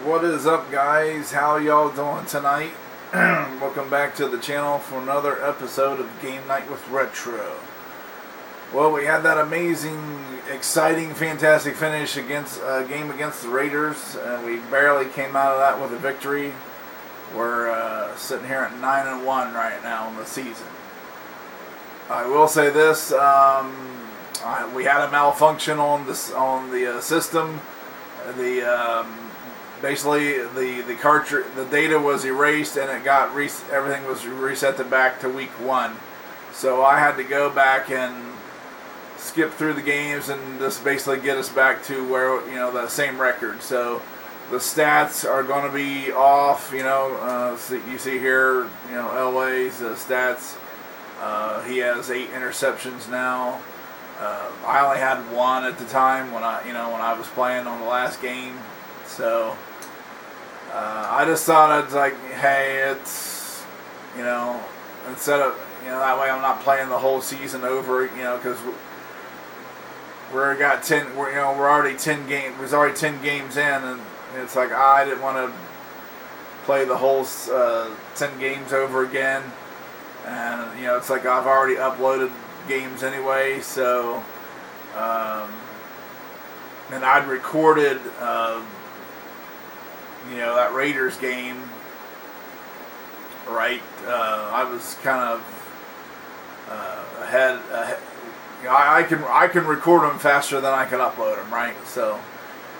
What is up, guys? How y'all doing tonight? Welcome back to the channel for another episode of Game Night with Retro. Well, we had that amazing, exciting, fantastic finish against a game against the Raiders, and we barely came out of that with a victory. We're sitting here at 9-1 right now in the season. I will say this: we had a malfunction on the system. Basically the cartridge, the data was erased, and it got everything was reset back to week 1. So I had to go back and skip through the games and just basically get us back to where, the same record. So the stats are going to be off. So you see here, LA's stats. He has 8 interceptions now. I only had 1 at the time when I was playing on the last game. So I just thought I'd hey, it's, instead of, that way I'm not playing the whole season over, because we're already 10 games. There's already 10 games in, and it's like I didn't want to play the whole 10 games over again. And it's like I've already uploaded games anyway, so and I'd recorded that Raiders game, right? I was kind of ahead. I can record them faster than I can upload them, right? So,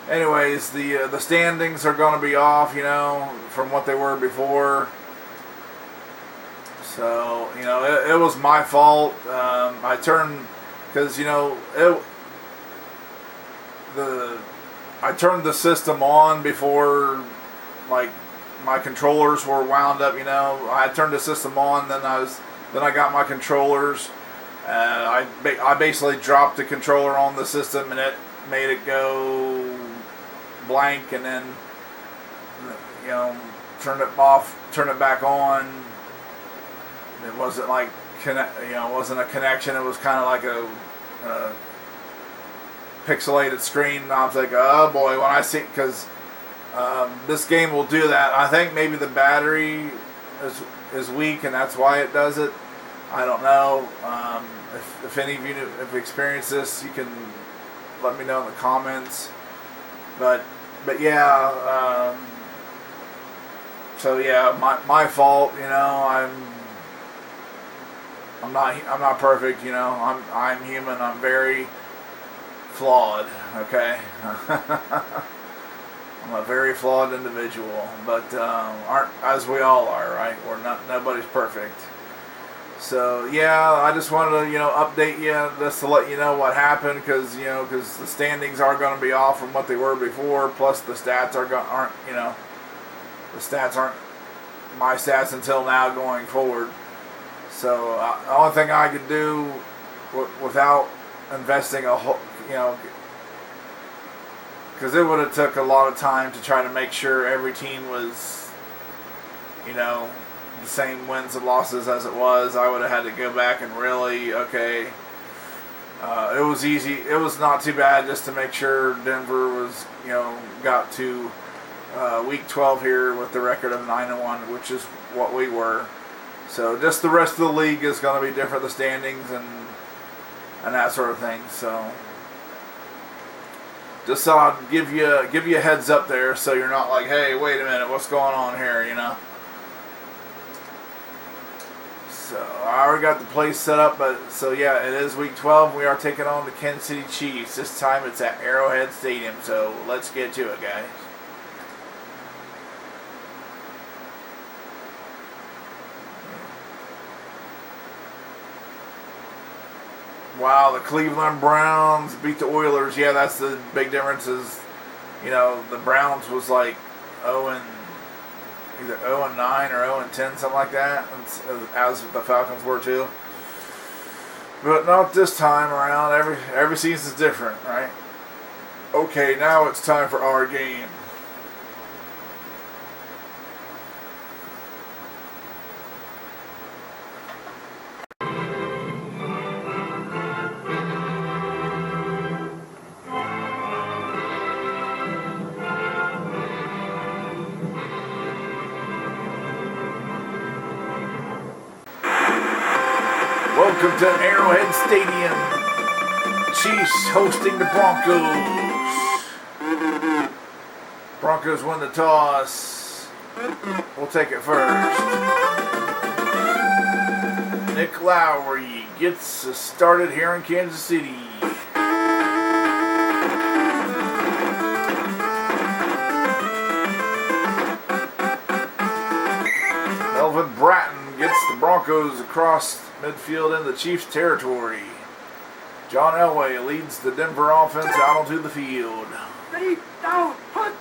anyways, the standings are going to be off, from what they were before. So, it was my fault. I turned, because I turned the system on before, my controllers were wound up. I turned the system on, then I got my controllers. I basically dropped the controller on the system, and it made it go blank, and then turned it off, turned it back on. It wasn't it wasn't a connection. It was kind of like a pixelated screen. And I was like, oh boy, when I see, because this game will do that. I think maybe the battery is weak, and that's why it does it. I don't know. If any of you have experienced this, you can let me know in the comments. But yeah. So yeah, my fault. I'm not perfect. I'm human. I'm very flawed. Okay. I'm a very flawed individual, but as we all are, right? Nobody's perfect. So yeah, I just wanted to update you just to let you know what happened, because the standings are going to be off from what they were before. Plus the stats aren't my stats until now going forward. So the only thing I could do without investing a whole, because it would have took a lot of time to try to make sure every team was, the same wins and losses as it was. I would have had to go back and really, it was easy. It was not too bad just to make sure Denver was, got to week 12 here with the record of 9-1, which is what we were. So just the rest of the league is going to be different, the standings and that sort of thing. So just thought I'd give you a heads up there, so you're not like, hey, wait a minute, what's going on here, So I already got the place set up, but so yeah, it is week 12. We are taking on the Kansas City Chiefs. This time it's at Arrowhead Stadium. So let's get to it, guys. Wow, the Cleveland Browns beat the Oilers. Yeah, that's the big difference. Is the Browns was like either 0-9 or 0-10, something like that, as the Falcons were too. But not this time around. Every season's different, right? Okay, now it's time for our game. Welcome to Arrowhead Stadium. Chiefs hosting the Broncos. Broncos win the toss. We'll take it first. Nick Lowry gets us started here in Kansas City. Melvin Bratton gets the Broncos across midfield in the Chiefs' territory. John Elway leads the Denver offense out onto the field. Ready, down, punt.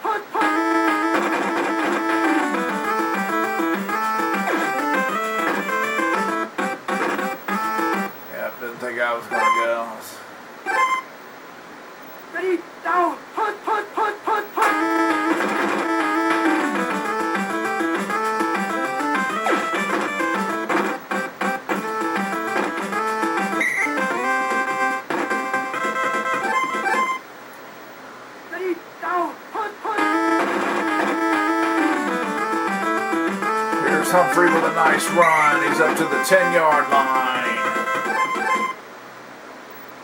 Yeah, didn't think I was going to go. Ready, down, punt. Ready, down, punt. Here's Humphrey with a nice run. He's up to the 10-yard line.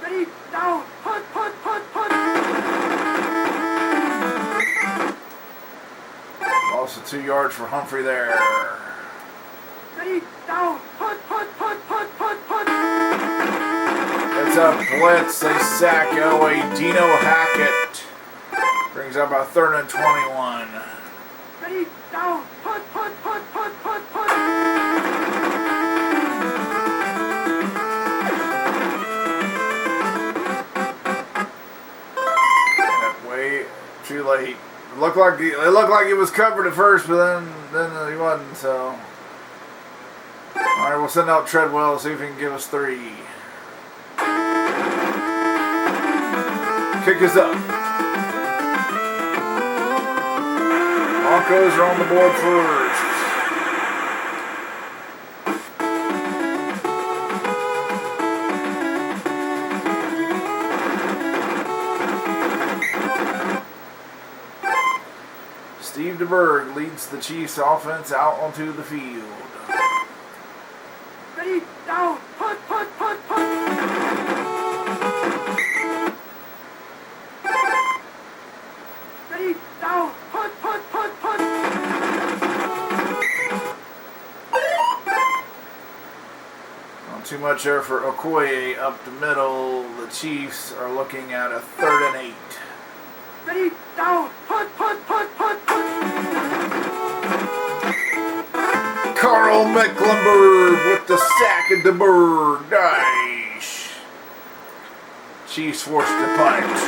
Ready, down, punt. Lost the 2 yards for Humphrey there. Ready, down, punt. It's a blitz. They sack Elway. Dino Hackett brings up a 3rd and 21. Ready, down, punt. Way too late. It looked like he was covered at first, but then he wasn't. So, all right, we'll send out Treadwell, see if he can give us 3. Kick is up. Broncos are on the board first. Steve DeBerg leads the Chiefs offense out onto the field. Ready, down, punt. Ready, down, punt. Not too much there for Okoye up the middle. The Chiefs are looking at a 3rd and 8. Ready, down, punt. Carl Mecklenburg with the sack of DeBerg. Nice. Chiefs forced to punt.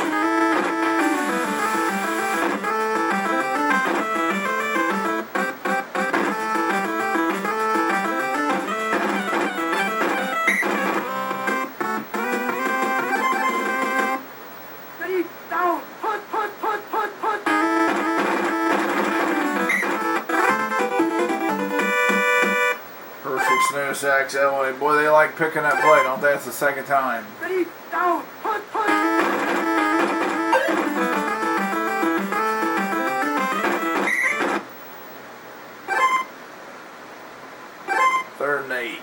Ready, down, punt. Perfect snow sacks Elway. Boy, they like picking that play, don't they? That's the 2nd time. Ready, down, punt. 3rd and 8.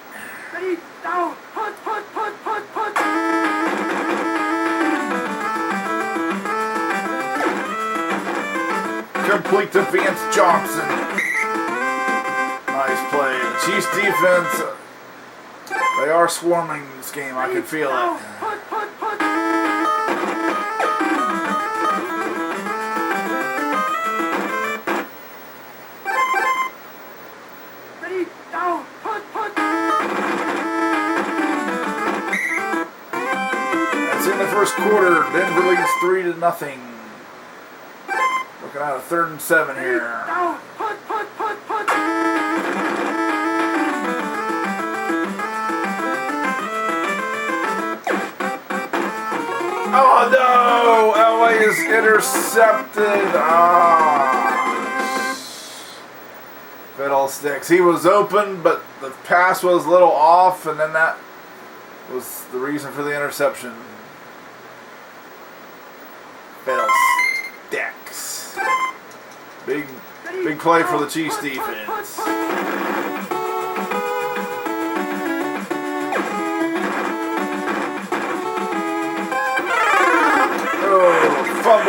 Ready, down, punt. Complete to Vance Johnson. Nice play. The Chiefs defense, they are swarming this game. I can feel it. Ready, down, punt. That's in the first quarter. Denver leads 3-0. Looking at a 3rd and 7 here. Down, punt. Oh no! Elway is intercepted. Fiddlesticks. He was open, but the pass was a little off, and then that was the reason for the interception. Fiddlesticks. Big play for the Chiefs defense.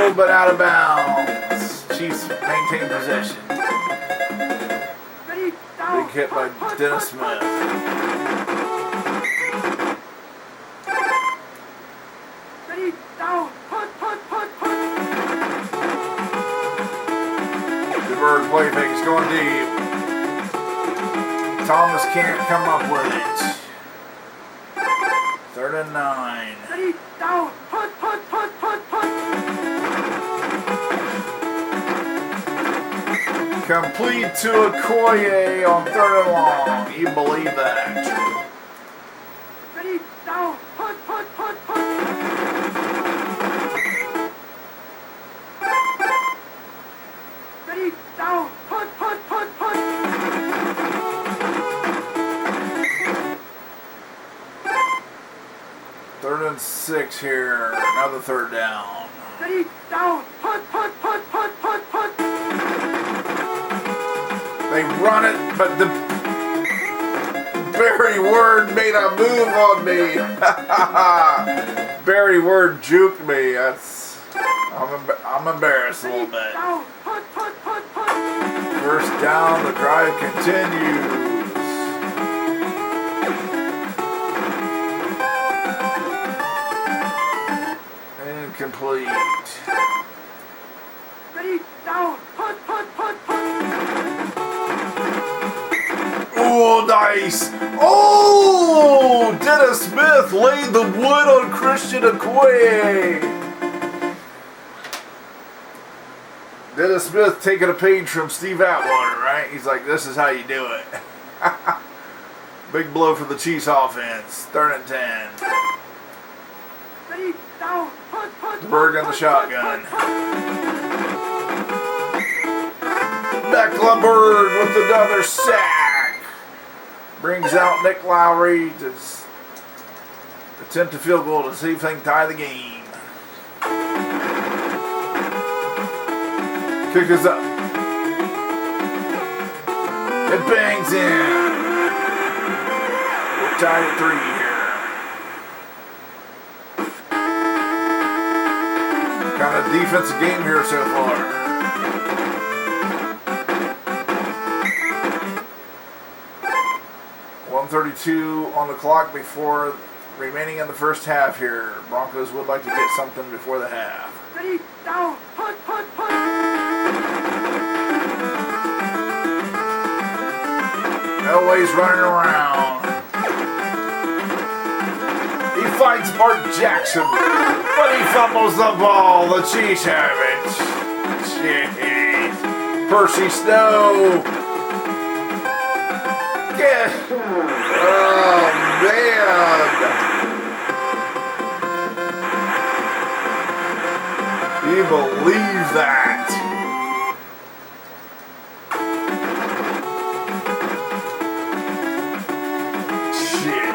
fumbled but out of bounds. Chiefs maintain possession. Ready, down. Big hit by Dennis Smith. Ready, down. Punt. DeBerg play fake is going deep. Thomas can't come up with it. 3rd and 9. Ready, down. Punt. Complete to Okoye on 3rd and long. You believe that? Ready, down. Punt. Ready, down. Punt. 3rd and 6 here. Another 3rd down. Ready, down. Punt. They run it, but the Barry Word made a move on me. Barry Word juked me. I'm embarrassed a little bit. Down. Punt. 1st down, the drive continues. Incomplete. Ready, down. Punt. Oh, nice. Oh, Dennis Smith laid the wood on Christian Okoye. Dennis Smith taking a page from Steve Atwater, right? He's like, this is how you do it. Big blow for the Chiefs offense. 3rd and 10. Ready, down. Punt. DeBerg on the shotgun. Mecklenburg with another sack. Brings out Nick Lowry to attempt a field goal to see if they can tie the game. Kick is up. It bangs in. We're tied at 3 here. Kind of defensive game here so far. .132 on the clock before remaining in the 1st half here. Broncos would like to get something before the half. Ready, down. Punt. Elway's running around. He fights Mark Jackson, but he fumbles the ball. The Chiefs have it. Jeez. Percy Snow. Yeah. Oh, man. You believe that? Shit.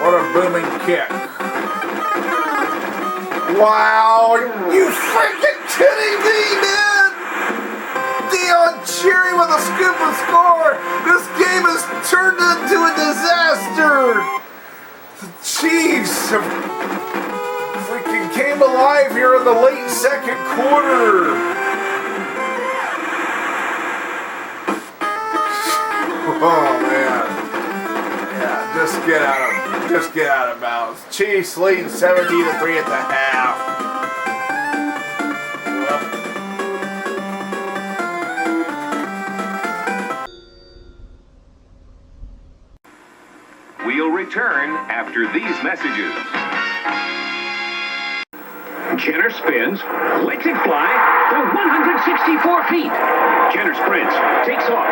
What a booming kick. Wow, you freaking kidding me, man? Dion Cherry with a scoop and score. This game has turned into a disaster. The Chiefs have freaking came alive here in the late 2nd quarter. Oh, man. Yeah, just get out of bounds. Chiefs leading 17-3 at the half. We'll return after these messages. Jenner spins, lets it fly for 164 feet. Jenner sprints, takes off.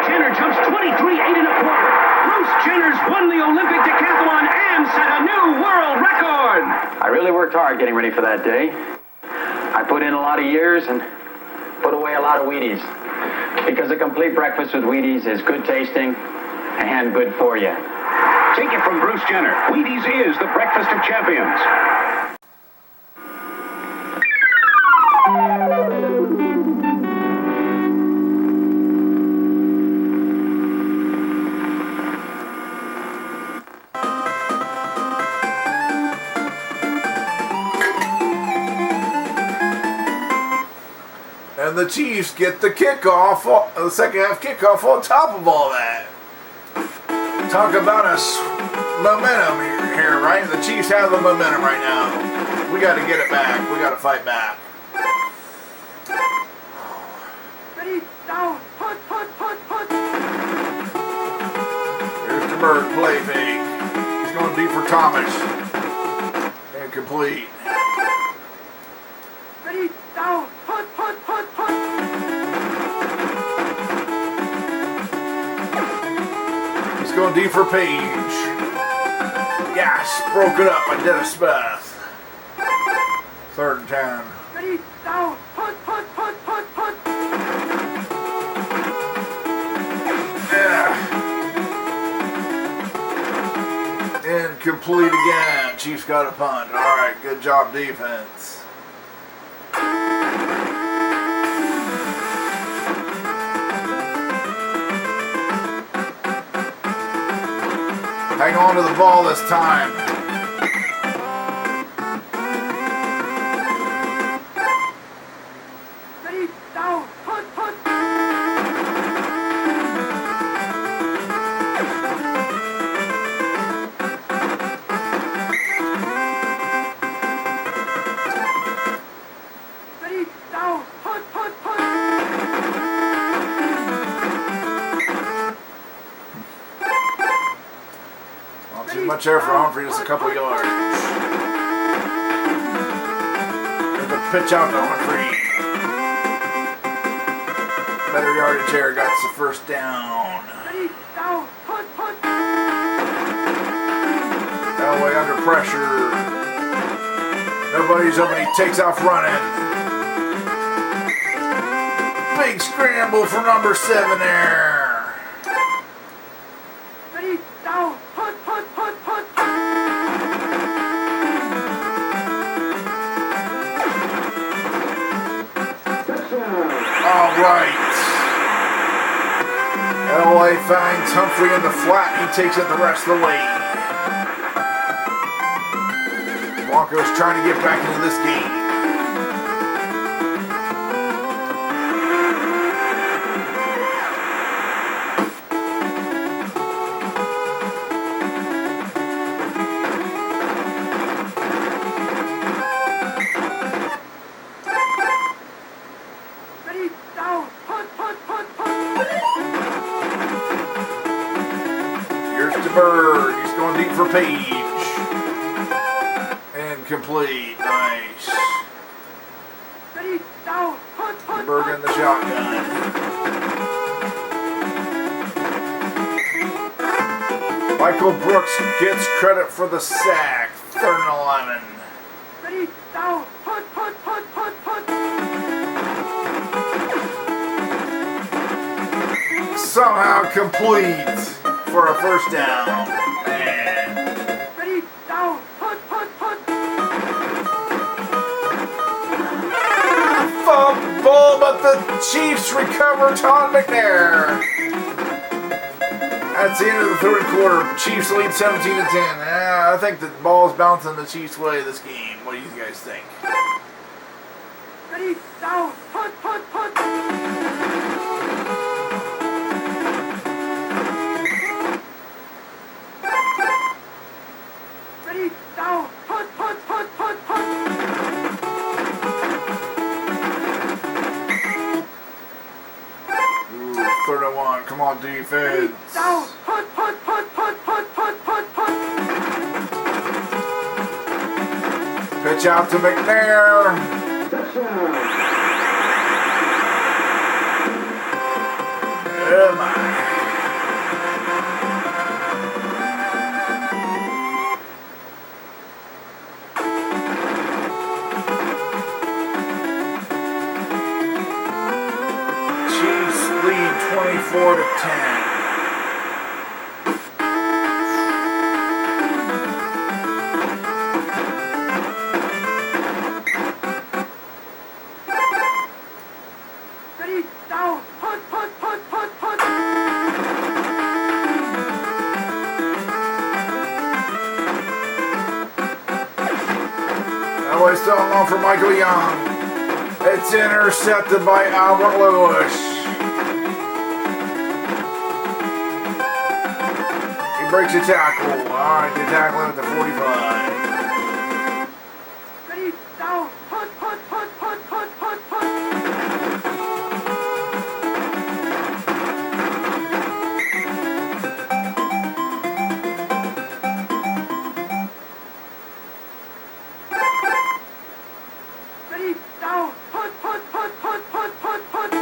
Jenner jumps 23.8 and a quarter. Bruce Jenner's won the Olympic decathlon and set a new world record. I really worked hard getting ready for that day. I put in a lot of years and put away a lot of Wheaties. Because a complete breakfast with Wheaties is good tasting and good for you. Take it from Bruce Jenner. Wheaties is the breakfast of champions. And the Chiefs get the kickoff, the second half kickoff on top of all that. Talk about momentum here, right? The Chiefs have the momentum right now. We got to get it back. We got to fight back. Ready, down, put. Here's the bird play fake. He's going deep for Thomas. Incomplete. Ready, down, put. He's going deep for Page. Yes, broke it up by Dennis Smith. 3rd and 10. Ready, down, put. Yeah. Incomplete again. Chiefs got a punt. All right, good job defense. Hang on to the ball this time. Ready, down, put. Ready, down, put. Not too much air for Humphrey, just a couple yards. There's a pitch out to Humphrey. Better yardage there, got the first down. Ready, down, put. Elway under pressure. Nobody's open, he takes off running. Big scramble for number 7 there. Ready, down, put. All right. Elway finds Humphrey in the flat. He takes it the rest of the way. Broncos trying to get back into this game. Ready, down, put. Here's DeBerg. He's going deep for Page. Incomplete. Nice. Ready, down, put. DeBerg in the shotgun. Michael Brooks gets credit for the sack. 3rd and 11. Ready, down, put. Somehow complete for a first down. Man. Ready, down, put. Fumble, but the Chiefs recover. Todd McNair. That's the end of the 3rd quarter. Chiefs lead 17-10. I think the ball's bouncing the Chiefs' way this game. What do you guys think? Ready, down, put. Ready, down, put. Ooh, 3rd and 1. Come on, Ready, defense. down, put. Pitch out to McNair. Oh my. Chiefs lead 24-10. Ready, down, put. Elway still along for Michael Young. It's intercepted by Albert Lewis. He breaks a tackle. Alright, they tackle him at the 45. Ready, now, punt, punt, punt, punt, punt, punt, punt. Ready, now, punt, punt, punt, punt, punt, punt, punt.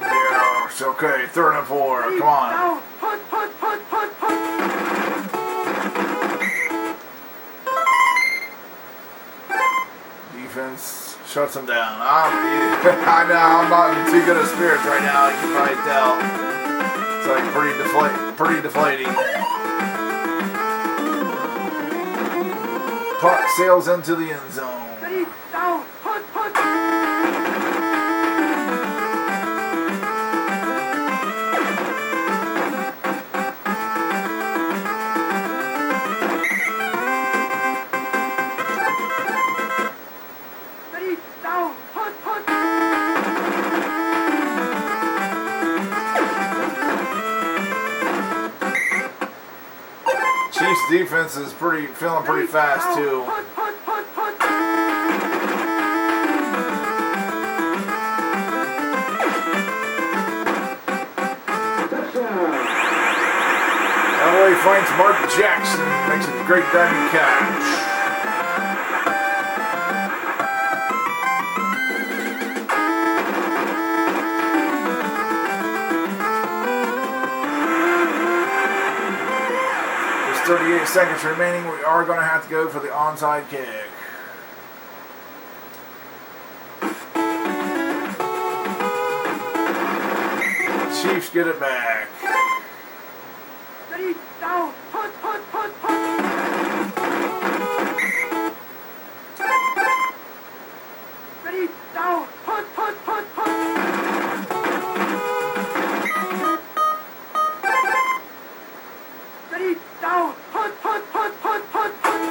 Yeah, it's okay. 3rd and 4. Ready, Come on. now, punt, punt, punt, punt, punt. Defense shuts him down. I know I'm not in too good of spirits right now. You can probably tell. It's like pretty deflating. Punt sails into the end zone. Ready, now, punt, punt. Ready, now, punt, punt. Chiefs defense is feeling pretty fast too. Punt, punt, punt, punt. LA finds Mark Jackson, makes a great diving catch. There's 38 seconds remaining. We are going to have to go for the onside kick. Chiefs get it back. Ready, now, punt, punt, punt, punt. Ready, now, punt, punt, punt, punt. Ready, now, punt, punt, punt, punt, punt, punt.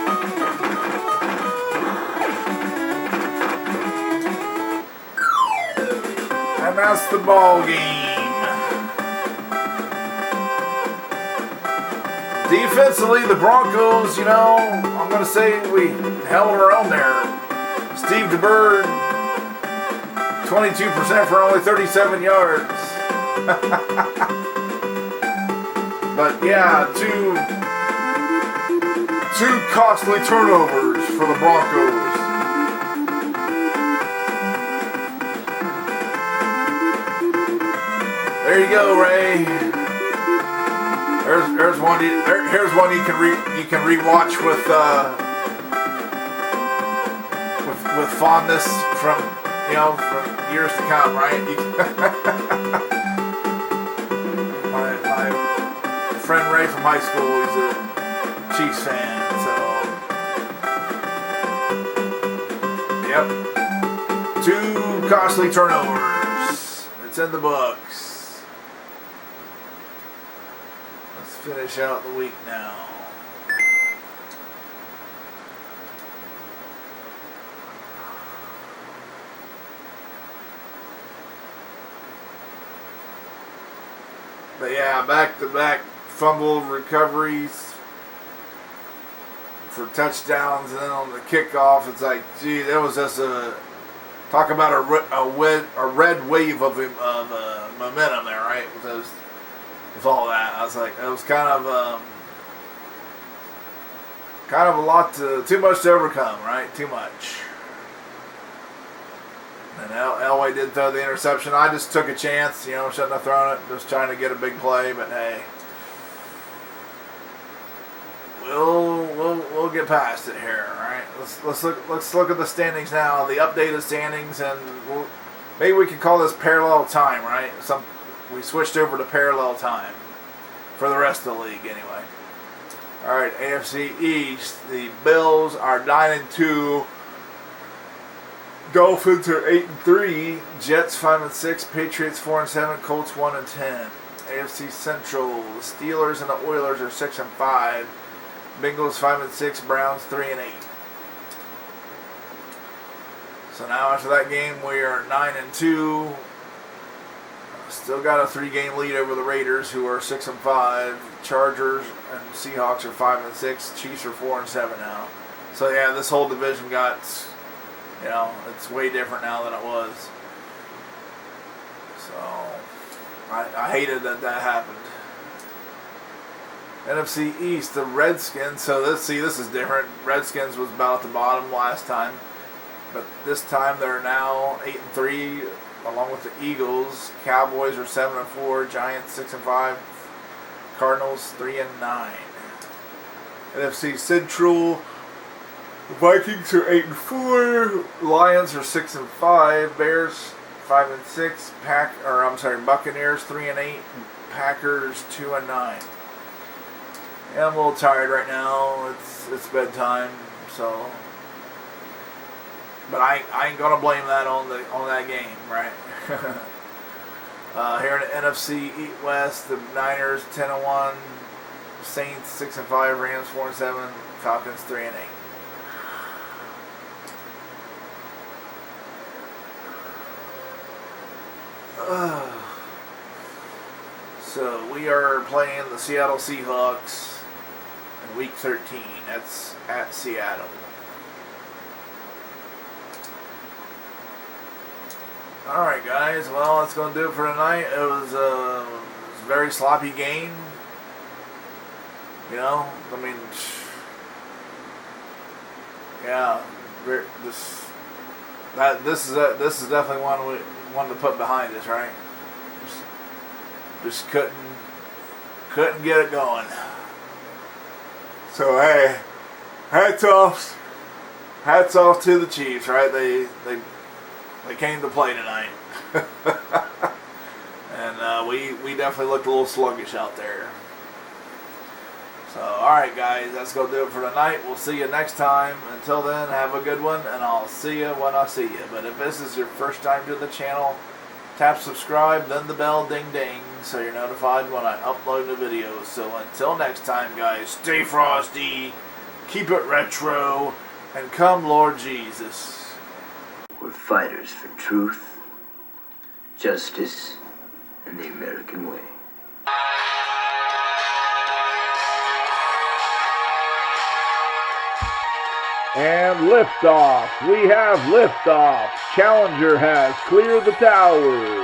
And that's the ball game. Defensively, the Broncos, you know, I'm going to say we held our own there. Steve DeBird, 22% for only 37 yards. But yeah, two costly turnovers for the Broncos. There you go, Ray. Here's one you can rewatch with fondness from years to come, right? my friend Ray from high school, he's a Chiefs fan, so yep, 2 costly turnovers. It's in the books. Finish out the week now. But yeah, back-to-back fumble recoveries for touchdowns, and then on the kickoff, it's like, gee, there was just talk about a red wave of momentum there, right? With all that, I was like, it was kind of a lot too much to overcome, right? Too much. And Elway did throw the interception. I just took a chance, shouldn't have thrown it. Just trying to get a big play, but hey, we'll get past it here, all right? Let's look at the standings now, the updated standings, and maybe we can call this parallel time, right? We switched over to parallel time for the rest of the league, anyway. All right, AFC East. The Bills are 9-2. Dolphins are 8-3. Jets 5-6. Patriots 4-7. Colts 1-10. AFC Central. The Steelers and the Oilers are 6-5. Bengals 5-6. Browns 3-8. So now after that game, we are 9-2. Still got a 3-game lead over the Raiders, who are 6-5. Chargers and Seahawks are 5-6. Chiefs are 4-7 now. So yeah, this whole division got, it's way different now than it was. So I hated that happened. NFC East, the Redskins. So this is different. Redskins was about at the bottom last time, but this time they're now 8-3, along with the Eagles. Cowboys are 7-4. Giants 6-5. Cardinals 3-9. NFC Central. Vikings are 8-4. Lions are 6-5. Bears 5-6. Buccaneers 3-8. Packers 2-9. Yeah, I'm a little tired right now. It's bedtime, so. But I ain't gonna blame that on that game, right? Here in the NFC West, the Niners 10-1, Saints 6-5, Rams 4-7, Falcons 3-8. So we are playing the Seattle Seahawks in Week 13. That's at Seattle. Alright guys, well that's going to do it for tonight. It was a very sloppy game. Yeah, this is definitely one we wanted to put behind us, right? Just couldn't get it going. So hey, hats off to the Chiefs, right? They came to play tonight. And we definitely looked a little sluggish out there. So, alright guys, that's going to do it for tonight. We'll see you next time. Until then, have a good one, and I'll see you when I see you. But if this is your first time to the channel, tap subscribe, then the bell, ding ding, so you're notified when I upload the videos. So until next time guys, stay frosty, keep it retro, and come Lord Jesus. We're fighters for truth, justice, and the American way. And liftoff. We have liftoff. Challenger has cleared the tower.